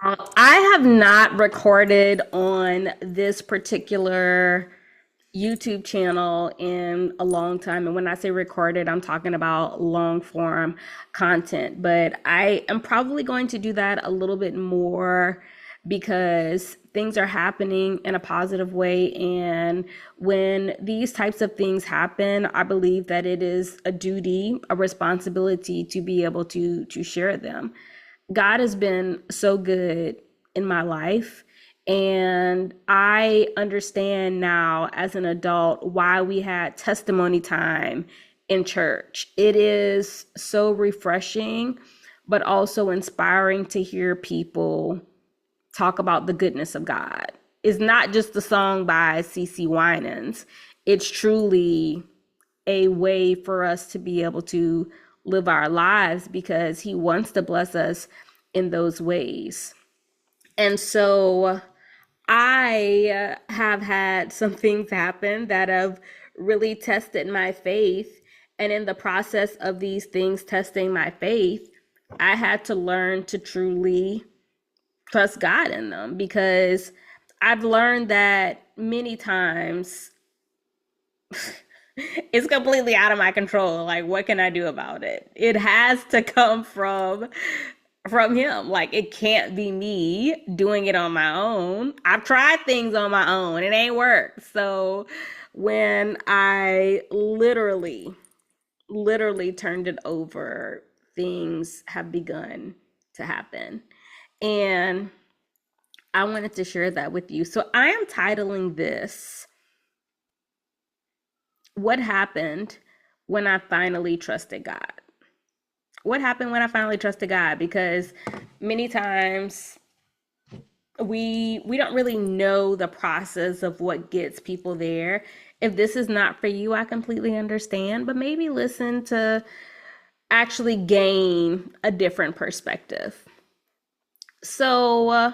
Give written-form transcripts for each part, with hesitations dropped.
I have not recorded on this particular YouTube channel in a long time. And when I say recorded, I'm talking about long form content. But I am probably going to do that a little bit more because things are happening in a positive way. And when these types of things happen, I believe that it is a duty, a responsibility to be able to share them. God has been so good in my life. And I understand now as an adult why we had testimony time in church. It is so refreshing, but also inspiring to hear people talk about the goodness of God. It's not just a song by CeCe Winans. It's truly a way for us to be able to live our lives because he wants to bless us in those ways. And so I have had some things happen that have really tested my faith. And in the process of these things testing my faith, I had to learn to truly trust God in them because I've learned that many times it's completely out of my control. Like, what can I do about it? It has to come from him. Like, it can't be me doing it on my own. I've tried things on my own. It ain't worked. So when I literally turned it over, things have begun to happen. And I wanted to share that with you. So I am titling this What Happened When I Finally Trusted God. What happened when I finally trusted God? Because many times we don't really know the process of what gets people there. If this is not for you, I completely understand, but maybe listen to actually gain a different perspective. So,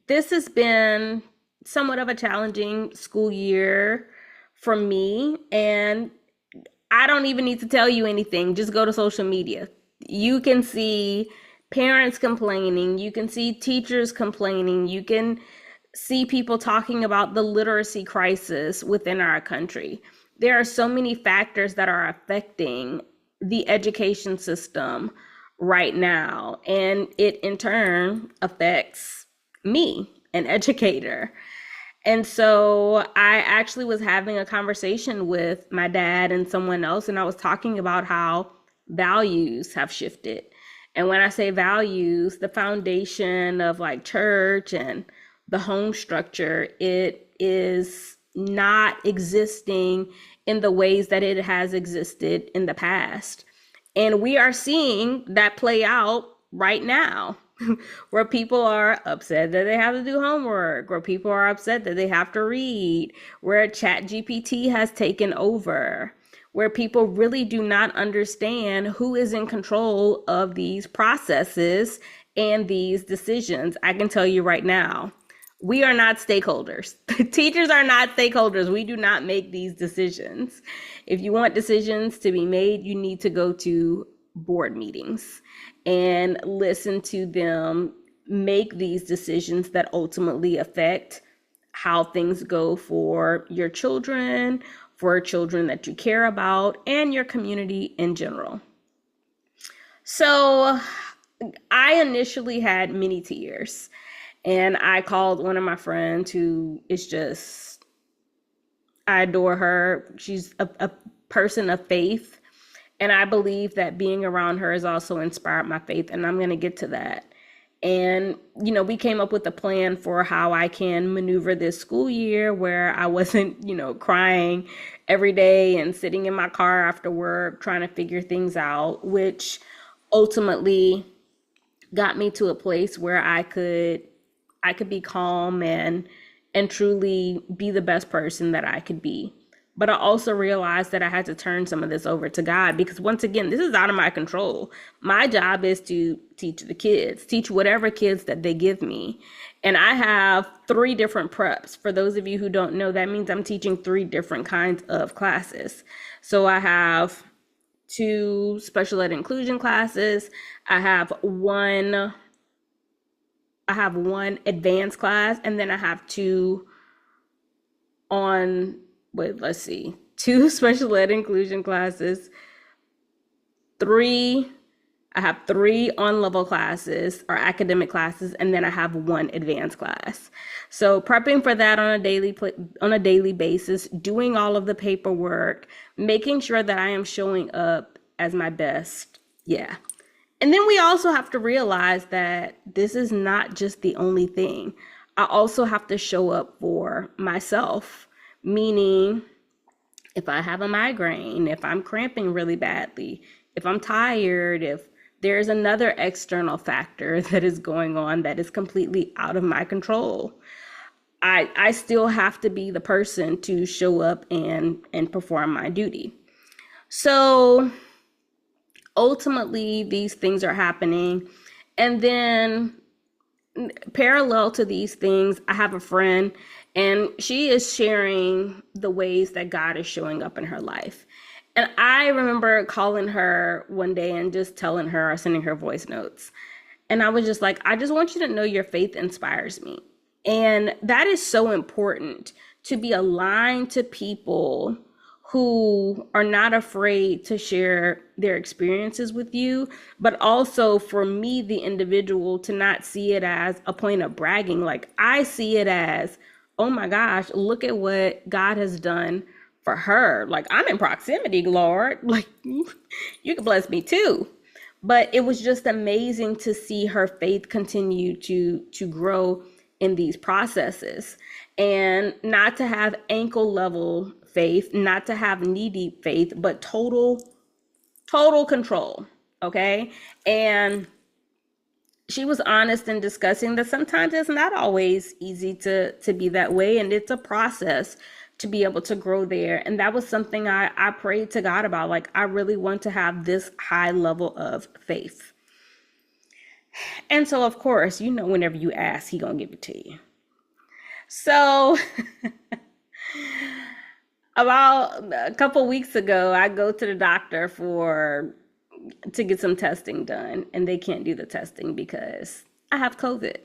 this has been somewhat of a challenging school year for me, and I don't even need to tell you anything. Just go to social media. You can see parents complaining, you can see teachers complaining, you can see people talking about the literacy crisis within our country. There are so many factors that are affecting the education system right now, and it in turn affects me, an educator. And so I actually was having a conversation with my dad and someone else, and I was talking about how values have shifted. And when I say values, the foundation of like church and the home structure, it is not existing in the ways that it has existed in the past. And we are seeing that play out right now, where people are upset that they have to do homework, where people are upset that they have to read, where Chat GPT has taken over, where people really do not understand who is in control of these processes and these decisions. I can tell you right now, we are not stakeholders. Teachers are not stakeholders. We do not make these decisions. If you want decisions to be made, you need to go to board meetings and listen to them make these decisions that ultimately affect how things go for your children, for children that you care about, and your community in general. So I initially had many tears, and I called one of my friends who is just, I adore her. She's a person of faith. And I believe that being around her has also inspired my faith. And I'm going to get to that. And, we came up with a plan for how I can maneuver this school year where I wasn't, crying every day and sitting in my car after work trying to figure things out, which ultimately got me to a place where I could be calm and truly be the best person that I could be. But I also realized that I had to turn some of this over to God because once again, this is out of my control. My job is to teach the kids, teach whatever kids that they give me. And I have 3 different preps. For those of you who don't know, that means I'm teaching 3 different kinds of classes. So I have 2 special ed inclusion classes. I have 1 I have one advanced class, and then I have two on, wait, let's see, two special ed inclusion classes, three, I have three on level classes or academic classes, and then I have one advanced class. So prepping for that on a daily basis, doing all of the paperwork, making sure that I am showing up as my best. Yeah. And then we also have to realize that this is not just the only thing. I also have to show up for myself, meaning if I have a migraine, if I'm cramping really badly, if I'm tired, if there's another external factor that is going on that is completely out of my control, I still have to be the person to show up and perform my duty. So ultimately, these things are happening. And then parallel to these things, I have a friend, and she is sharing the ways that God is showing up in her life. And I remember calling her one day and just telling her or sending her voice notes. And I was just like, I just want you to know your faith inspires me. And that is so important, to be aligned to people who are not afraid to share their experiences with you, but also for me, the individual, to not see it as a point of bragging. Like, I see it as, oh my gosh, look at what God has done for her. Like, I'm in proximity, Lord. Like, you can bless me too. But it was just amazing to see her faith continue to grow in these processes, and not to have ankle level faith, not to have knee deep faith, but total control. Okay. And she was honest in discussing that sometimes it's not always easy to be that way, and it's a process to be able to grow there. And that was something I prayed to God about. Like, I really want to have this high level of faith. And so, of course, whenever you ask, he gonna give it to you. So about a couple weeks ago, I go to the doctor to get some testing done, and they can't do the testing because I have COVID.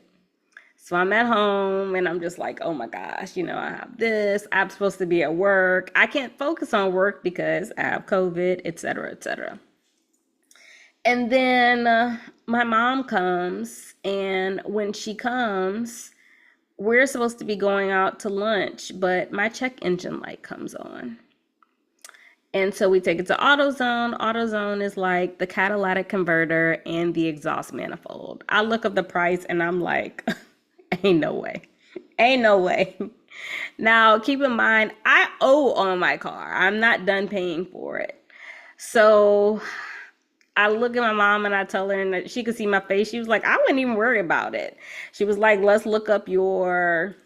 So I'm at home and I'm just like, oh my gosh, I have this. I'm supposed to be at work. I can't focus on work because I have COVID, et cetera, et cetera. And then my mom comes, and when she comes, we're supposed to be going out to lunch, but my check engine light comes on. And so we take it to AutoZone. AutoZone is like the catalytic converter and the exhaust manifold. I look up the price and I'm like, ain't no way. Ain't no way. Now, keep in mind, I owe on my car. I'm not done paying for it. So I look at my mom and I tell her, and she could see my face. She was like, I wouldn't even worry about it. She was like, let's look up your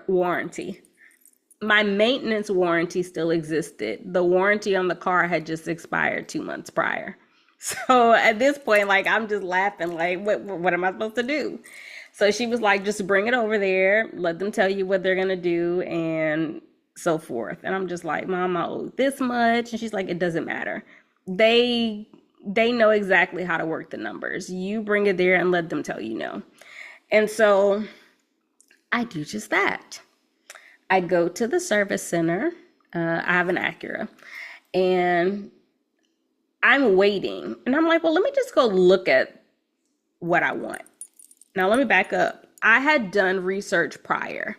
warranty. My maintenance warranty still existed. The warranty on the car had just expired 2 months prior. So at this point, like, I'm just laughing, like, what am I supposed to do? So she was like, just bring it over there, let them tell you what they're gonna do, and so forth. And I'm just like, Mom, I owe this much. And she's like, it doesn't matter. They know exactly how to work the numbers. You bring it there and let them tell you no. And so I do just that. I go to the service center. I have an Acura, and I'm waiting. And I'm like, well, let me just go look at what I want. Now, let me back up. I had done research prior.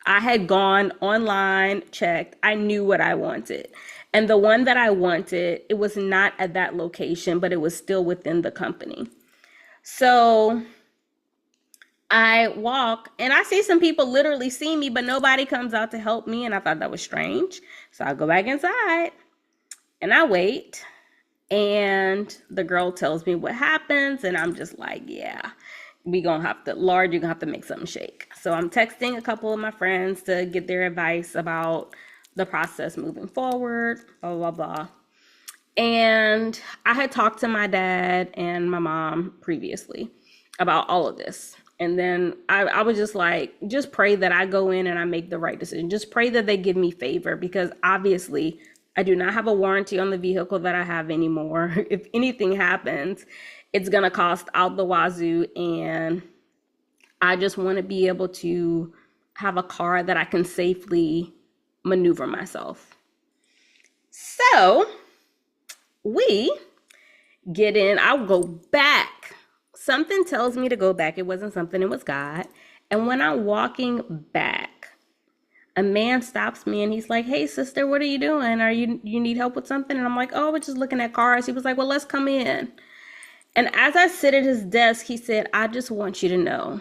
I had gone online, checked. I knew what I wanted. And the one that I wanted, it was not at that location, but it was still within the company. So I walk and I see some people literally see me, but nobody comes out to help me. And I thought that was strange. So I go back inside and I wait. And the girl tells me what happens. And I'm just like, yeah, Lord, you're gonna have to make something shake. So I'm texting a couple of my friends to get their advice about the process moving forward, blah, blah, blah. And I had talked to my dad and my mom previously about all of this. And then I was just like, just pray that I go in and I make the right decision. Just pray that they give me favor, because obviously I do not have a warranty on the vehicle that I have anymore. If anything happens, It's going to cost out the wazoo. And I just want to be able to have a car that I can safely maneuver myself. So we get in, I'll go back. Something tells me to go back. It wasn't something, it was God. And when I'm walking back, a man stops me and he's like, "Hey sister, what are you doing? You need help with something?" And I'm like, "Oh, we're just looking at cars." He was like, "Well, let's come in." And as I sit at his desk, he said, "I just want you to know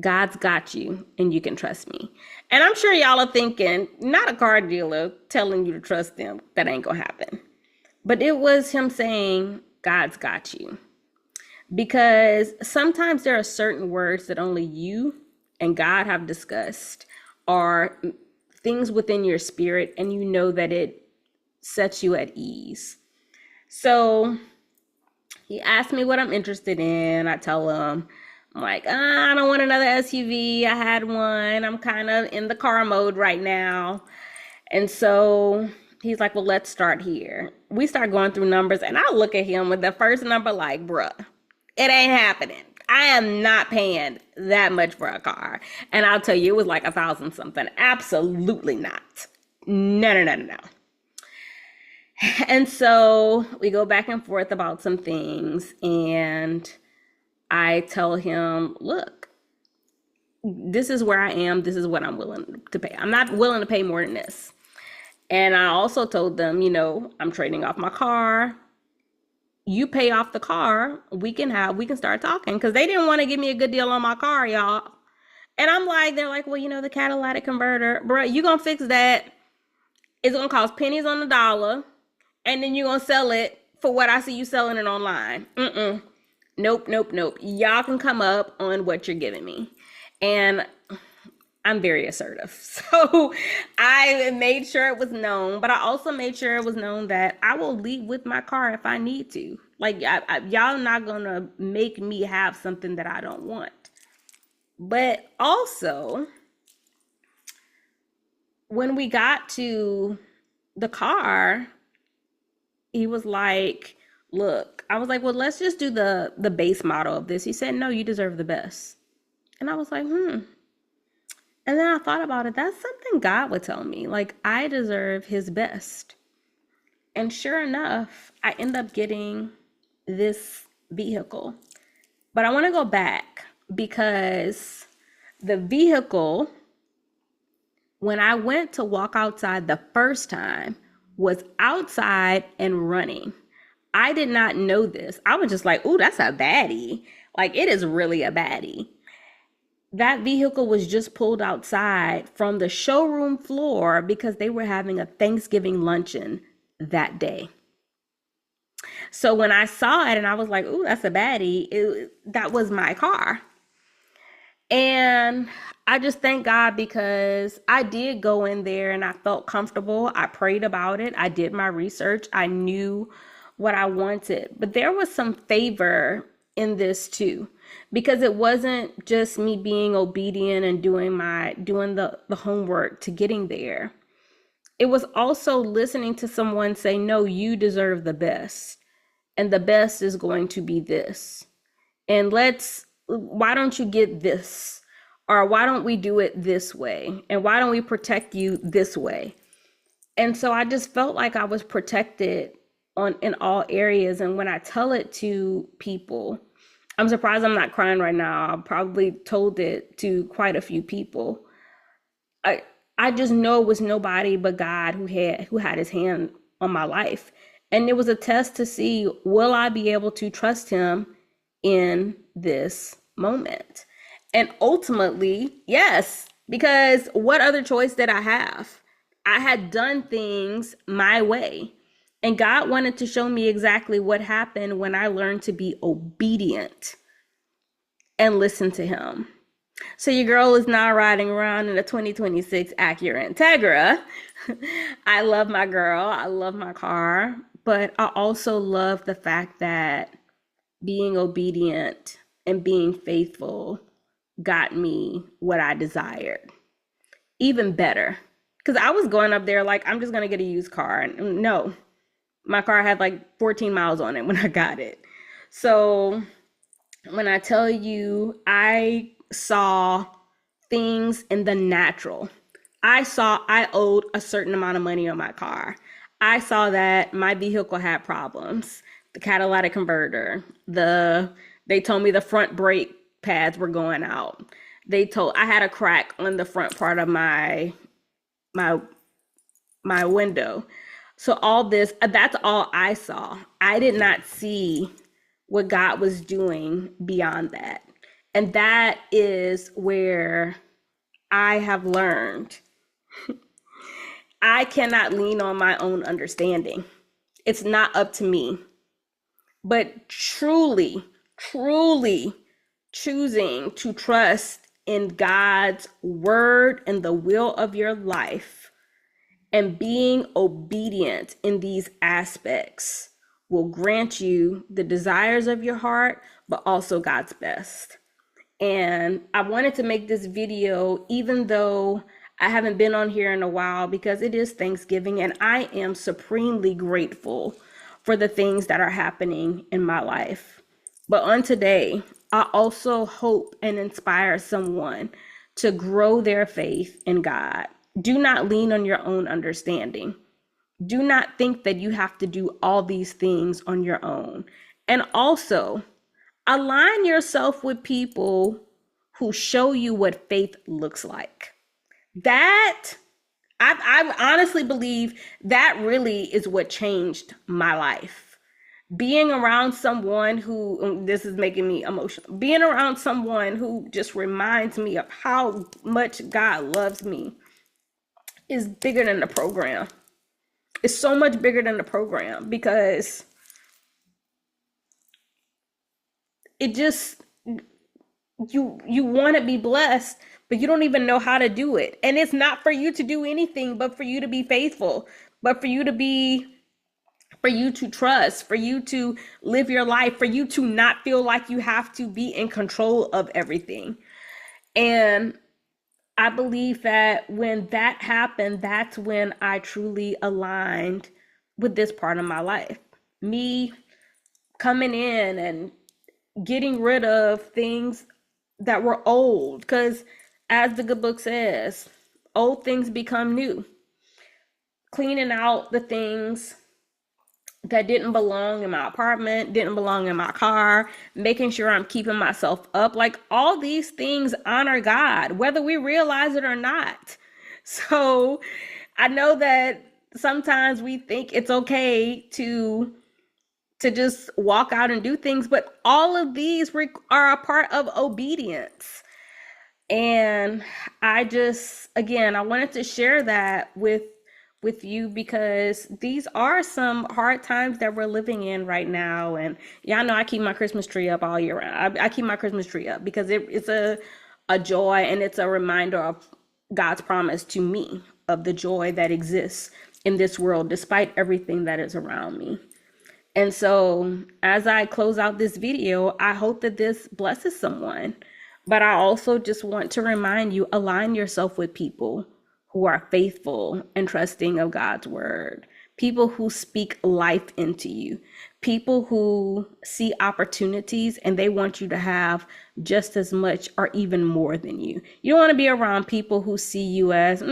God's got you and you can trust me." And I'm sure y'all are thinking, not a car dealer telling you to trust them. That ain't gonna happen. But it was him saying, God's got you. Because sometimes there are certain words that only you and God have discussed, or things within your spirit, and you know that it sets you at ease. So he asked me what I'm interested in. I tell him, I'm like, I don't want another SUV. I had one. I'm kind of in the car mode right now. And so he's like, "Well, let's start here." We start going through numbers, and I look at him with the first number like, "Bruh, it ain't happening. I am not paying that much for a car." And I'll tell you, it was like 1,000 something. Absolutely not. No, no, no, no, no. And so we go back and forth about some things, and I tell him, "Look, this is where I am. This is what I'm willing to pay. I'm not willing to pay more than this." And I also told them, I'm trading off my car. You pay off the car, we can start talking, because they didn't want to give me a good deal on my car, y'all. And I'm like, they're like, "Well, the catalytic converter, bro, you gonna fix that. It's gonna cost pennies on the dollar, and then you're gonna sell it for what I see you selling it online. Nope, nope, nope. Y'all can come up on what you're giving me." And I'm very assertive. So I made sure it was known, but I also made sure it was known that I will leave with my car if I need to. Like, y'all not gonna make me have something that I don't want. But also, when we got to the car, he was like, "Look," I was like, "Well, let's just do the base model of this." He said, "No, you deserve the best." And I was like, And then I thought about it. That's something God would tell me. Like, I deserve his best. And sure enough, I end up getting this vehicle. But I want to go back, because the vehicle, when I went to walk outside the first time, was outside and running. I did not know this. I was just like, "Ooh, that's a baddie." Like, it is really a baddie. That vehicle was just pulled outside from the showroom floor because they were having a Thanksgiving luncheon that day. So when I saw it and I was like, "Ooh, that's a baddie," that was my car. And I just thank God, because I did go in there and I felt comfortable. I prayed about it. I did my research. I knew what I wanted. But there was some favor in this too, because it wasn't just me being obedient and doing the homework to getting there. It was also listening to someone say, "No, you deserve the best. And the best is going to be this. And why don't you get this? Or why don't we do it this way? And why don't we protect you this way?" And so I just felt like I was protected in all areas. And when I tell it to people, I'm surprised I'm not crying right now. I probably told it to quite a few people. I just know it was nobody but God who had his hand on my life. And it was a test to see, will I be able to trust him in this moment? And ultimately, yes, because what other choice did I have? I had done things my way. And God wanted to show me exactly what happened when I learned to be obedient and listen to him. So your girl is now riding around in a 2026 Acura Integra. I love my girl. I love my car. But I also love the fact that being obedient and being faithful got me what I desired. Even better. Because I was going up there like, I'm just going to get a used car. And no, my car had like 14 miles on it when I got it. So when I tell you I saw things in the natural, I saw I owed a certain amount of money on my car. I saw that my vehicle had problems. The catalytic converter, they told me the front brake pads were going out. I had a crack on the front part of my my window. So all this, that's all I saw. I did not see what God was doing beyond that. And that is where I have learned I cannot lean on my own understanding. It's not up to me. But truly choosing to trust in God's word and the will of your life and being obedient in these aspects will grant you the desires of your heart, but also God's best. And I wanted to make this video, even though I haven't been on here in a while, because it is Thanksgiving and I am supremely grateful for the things that are happening in my life. But on today, I also hope and inspire someone to grow their faith in God. Do not lean on your own understanding. Do not think that you have to do all these things on your own. And also, align yourself with people who show you what faith looks like. That, I honestly believe that really is what changed my life. Being around someone who, this is making me emotional, being around someone who just reminds me of how much God loves me is bigger than the program. It's so much bigger than the program because it just, you want to be blessed, but you don't even know how to do it. And it's not for you to do anything but for you to be faithful, but for you to trust, for you to live your life, for you to not feel like you have to be in control of everything. And I believe that when that happened, that's when I truly aligned with this part of my life. Me coming in and getting rid of things that were old, because as the good book says, old things become new. Cleaning out the things that didn't belong in my apartment, didn't belong in my car, making sure I'm keeping myself up. Like, all these things honor God, whether we realize it or not. So I know that sometimes we think it's okay to just walk out and do things, but all of these are a part of obedience. And I just, again, I wanted to share that with you because these are some hard times that we're living in right now. And y'all know I keep my Christmas tree up all year round. I keep my Christmas tree up because it's a joy, and it's a reminder of God's promise to me of the joy that exists in this world despite everything that is around me. And so as I close out this video, I hope that this blesses someone. But I also just want to remind you, align yourself with people who are faithful and trusting of God's word, people who speak life into you, people who see opportunities and they want you to have just as much or even more than you. You don't want to be around people who see you as, I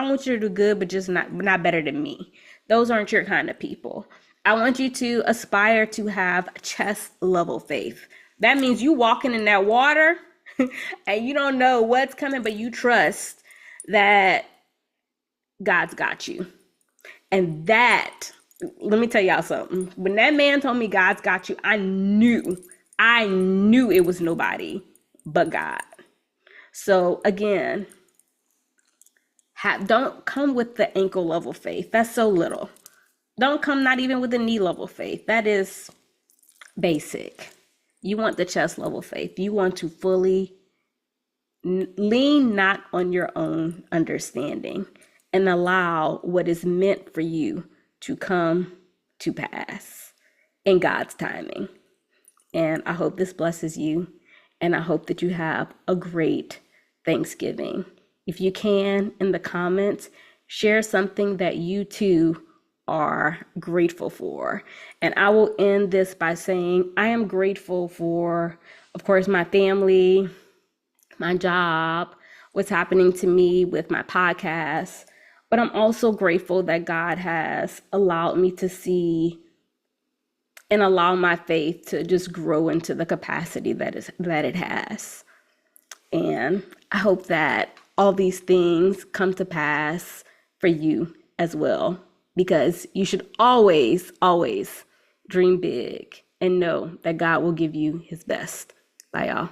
want you to do good, but just not better than me. Those aren't your kind of people. I want you to aspire to have chest level faith. That means you walking in that water and you don't know what's coming, but you trust that God's got you. And that, let me tell y'all something. When that man told me God's got you, I knew it was nobody but God. So again, don't come with the ankle level faith. That's so little. Don't come not even with the knee level faith. That is basic. You want the chest level faith. You want to fully lean not on your own understanding and allow what is meant for you to come to pass in God's timing. And I hope this blesses you. And I hope that you have a great Thanksgiving. If you can, in the comments, share something that you too are grateful for. And I will end this by saying I am grateful for, of course, my family, my job, what's happening to me with my podcast. But I'm also grateful that God has allowed me to see and allow my faith to just grow into the capacity that it has. And I hope that all these things come to pass for you as well, because you should always, always dream big and know that God will give you his best. Bye, y'all.